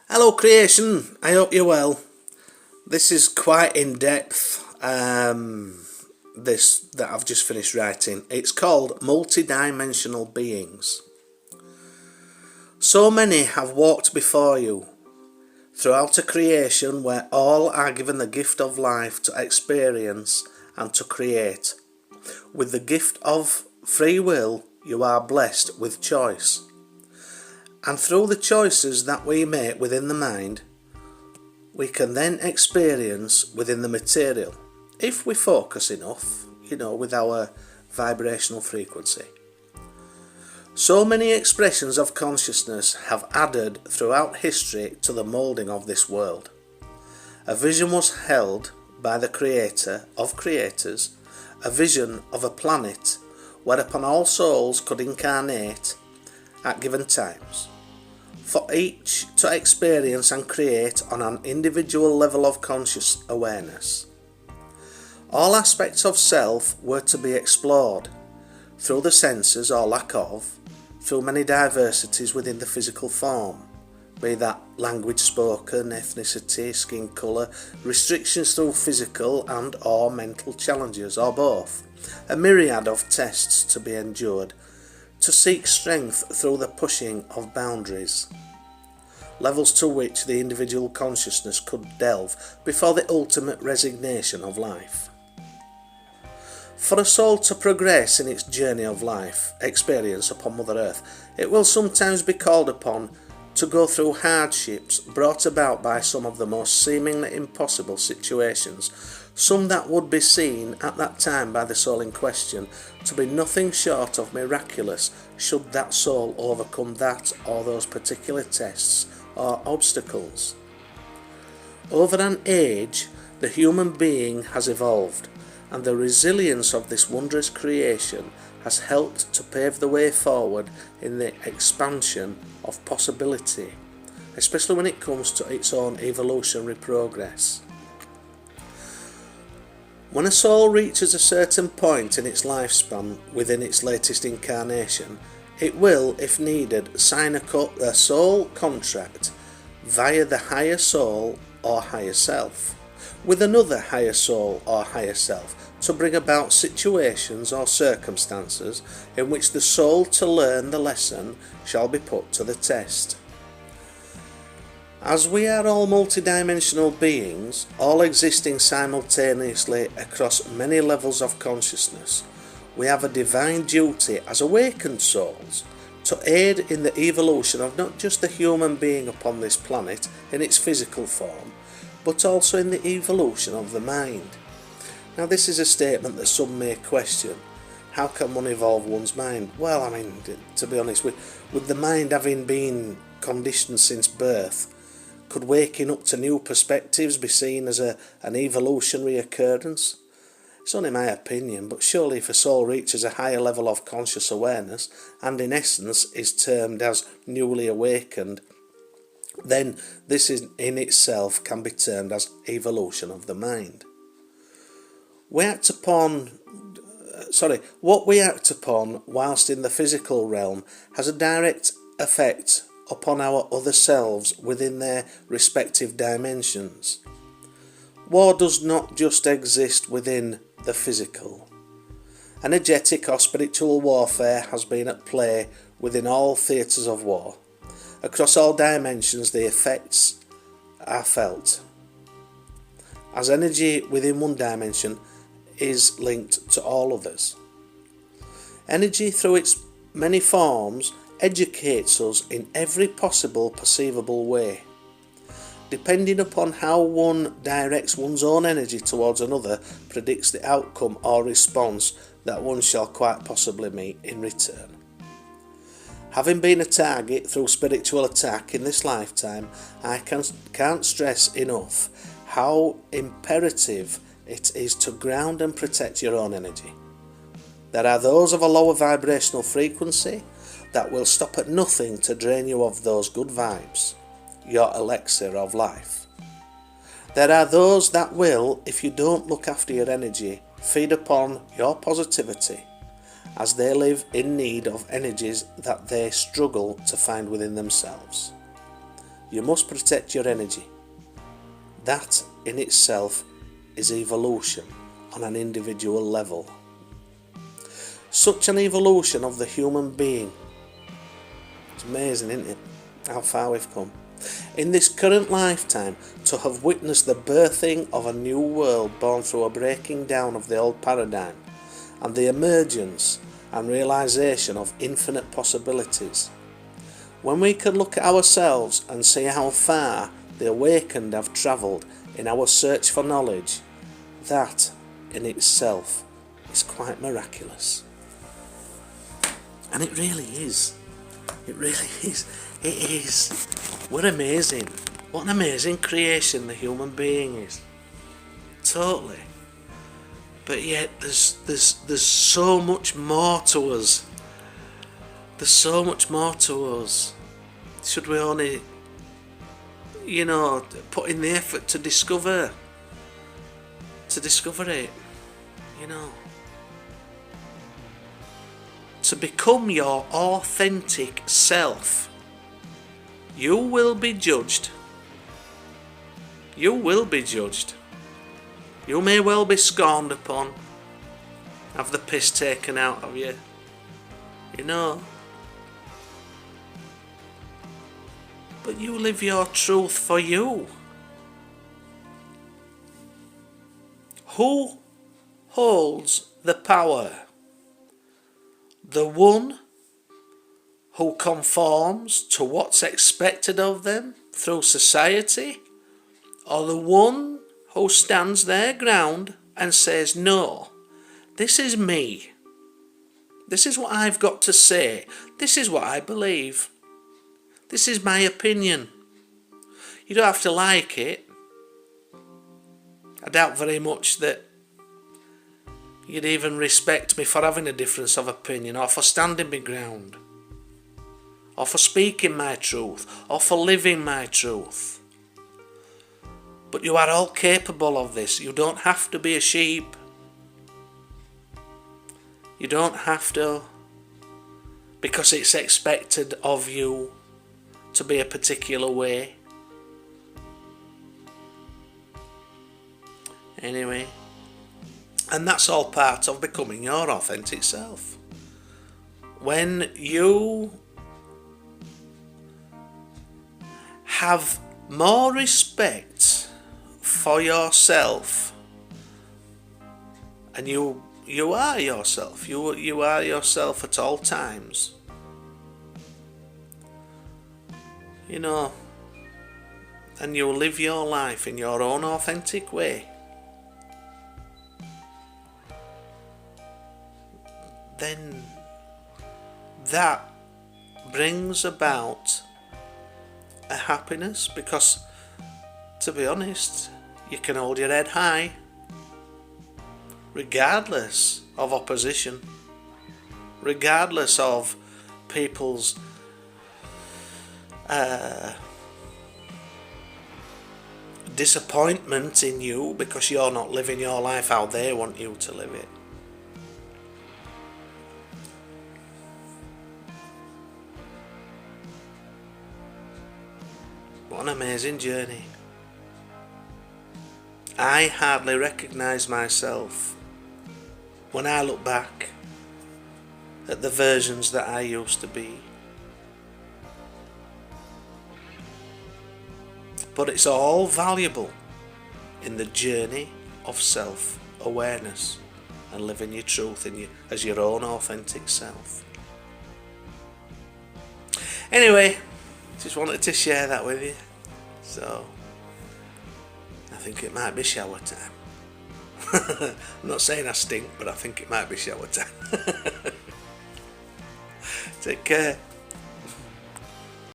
Hello creation, I hope you're well. This is quite in depth, this that I've just finished writing. It's called Multidimensional Beings. So many have walked before you throughout a creation where all are given the gift of life to experience and to create. With the gift of free will, you are blessed with choice. And through the choices that we make within the mind, we can then experience within the material, if we focus enough, with our vibrational frequency. So many expressions of consciousness have added throughout history to the moulding of this world. A vision was held by the creator of creators, a vision of a planet whereupon all souls could incarnate at given times, for each to experience and create on an individual level of conscious awareness. All aspects of self were to be explored through the senses or lack of, through many diversities within the physical form, be that language spoken, ethnicity, skin colour, restrictions through physical and or mental challenges, or both, a myriad of tests to be endured, to seek strength through the pushing of boundaries, levels to which the individual consciousness could delve before the ultimate resignation of life. For a soul to progress in its journey of life experience upon Mother Earth, it will sometimes be called upon to go through hardships brought about by some of the most seemingly impossible situations, some that would be seen at that time by the soul in question to be nothing short of miraculous should that soul overcome that or those particular tests or obstacles. Over an age, the human being has evolved, and the resilience of this wondrous creation has helped to pave the way forward in the expansion of possibility, especially when it comes to its own evolutionary progress. When a soul reaches a certain point in its lifespan within its latest incarnation, it will, if needed, sign a soul contract via the higher soul or higher self with another higher soul or higher self to bring about situations or circumstances in which the soul to learn the lesson shall be put to the test. As we are all multidimensional beings, all existing simultaneously across many levels of consciousness, we have a divine duty as awakened souls to aid in the evolution of not just the human being upon this planet in its physical form, but also in the evolution of the mind. Now, this is a statement that some may question. How can one evolve one's mind? Well, to be honest, with the mind having been conditioned since birth, could waking up to new perspectives be seen as an evolutionary occurrence? It's only my opinion, but surely if a soul reaches a higher level of conscious awareness, and in essence is termed as newly awakened, then this in itself can be termed as evolution of the mind. What we act upon whilst in the physical realm has a direct effect upon our other selves within their respective dimensions. War does not just exist within the physical. Energetic or spiritual warfare has been at play within all theatres of war. Across all dimensions the effects are felt, as energy within one dimension is linked to all others. Energy through its many forms educates us in every possible perceivable way. Depending upon how one directs one's own energy towards another predicts the outcome or response that one shall quite possibly meet in return. Having been a target through spiritual attack in this lifetime, I can't stress enough how imperative it is to ground and protect your own energy. There are those of a lower vibrational frequency that will stop at nothing to drain you of those good vibes, your elixir of life. There are those that will, if you don't look after your energy, feed upon your positivity, as they live in need of energies that they struggle to find within themselves. You must protect your energy. That in itself is evolution on an individual level. Such an evolution of the human being. It's amazing, isn't it? How far we've come. In this current lifetime, to have witnessed the birthing of a new world born through a breaking down of the old paradigm and the emergence and realization of infinite possibilities. When we can look at ourselves and see how far the awakened have travelled in our search for knowledge, that in itself is quite miraculous. And it really is. It really is. It is. We're amazing. What an amazing creation the human being is. Totally. But yet there's so much more to us. There's so much more to us. Should we only, put in the effort to discover it, to become your authentic self. You will be judged. You will be judged. You may well be scorned upon, have the piss taken out of you, But you live your truth for you. Who holds the power? The one who conforms to what's expected of them through society, or the one who stands their ground and says, no, this is me. This is what I've got to say. This is what I believe. This is my opinion. You don't have to like it. I doubt very much that you'd even respect me for having a difference of opinion, or for standing my ground, or for speaking my truth, or for living my truth. But you are all capable of this. You don't have to be a sheep. You don't have to, because it's expected of you to be a particular way. Anyway, and that's all part of becoming your authentic self. When you have more respect for yourself, and you are yourself, you are yourself at all times, and you live your life in your own authentic way, then that brings about a happiness, because, to be honest, you can hold your head high regardless of opposition, regardless of people's disappointment in you because you're not living your life how they want you to live it. What an amazing journey. I hardly recognise myself when I look back at the versions that I used to be. But it's all valuable in the journey of self-awareness and living your truth in you as your own authentic self. Anyway, just wanted to share that with you. So, I think it might be shower time. I'm not saying I stink, but I think it might be shower time. Take care.